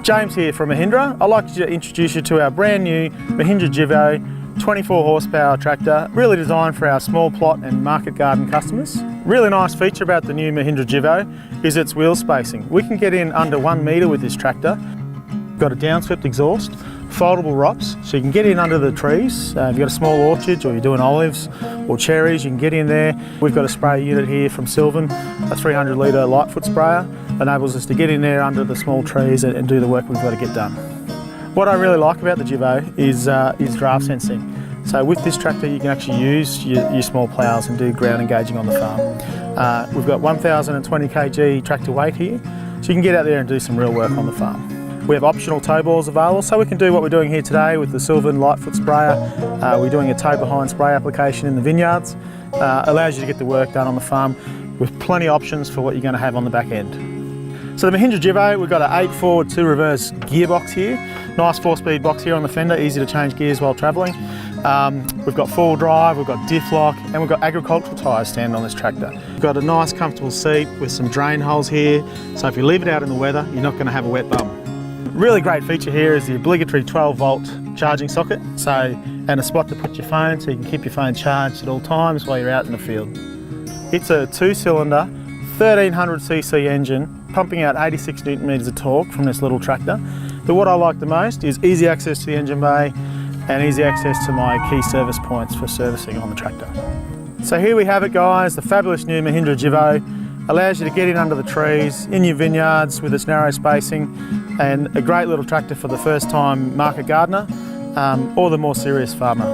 James here from Mahindra. I'd like to introduce you to our brand new Mahindra Jivo 24 horsepower tractor, really designed for our small plot and market garden customers. Really nice feature about the new Mahindra Jivo is its wheel spacing. We can get in under 1 metre with this tractor. Got a downswept exhaust, foldable ROPS, so you can get in under the trees. If you've got a small orchard or you're doing olives or cherries, you can get in there. We've got a spray unit here from Sylvan, a 300 litre Lightfoot sprayer. Enables us to get in there under the small trees and do the work we've got to get done. What I really like about the Jivo is draft sensing. So with this tractor you can actually use your small ploughs and do ground engaging on the farm. We've got 1020 kg tractor weight here, so you can get out there and do some real work on the farm. We have optional tow balls available, so we can do what we're doing here today with the Sylvan Lightfoot sprayer. We're doing a tow behind spray application in the vineyards. Allows you to get the work done on the farm with plenty of options for what you're going to have on the back end. So the Mahindra Jivo, we've got an 8 forward 2 reverse gearbox here. Nice 4-speed box here on the fender, easy to change gears while travelling. We've got 4-wheel drive, we've got diff lock, and we've got agricultural tyres standing on this tractor. We've got a nice comfortable seat with some drain holes here, so if you leave it out in the weather, you're not going to have a wet bum. Really great feature here is the obligatory 12-volt charging socket, and a spot to put your phone so you can keep your phone charged at all times while you're out in the field. It's a 2-cylinder, 1300cc engine, pumping out 86 Newton meters of torque from this little tractor. But what I like the most is easy access to the engine bay and easy access to my key service points for servicing on the tractor. So here we have it, guys, the fabulous new Mahindra Jivo. Allows you to get in under the trees, in your vineyards with its narrow spacing, and a great little tractor for the first time market gardener or the more serious farmer.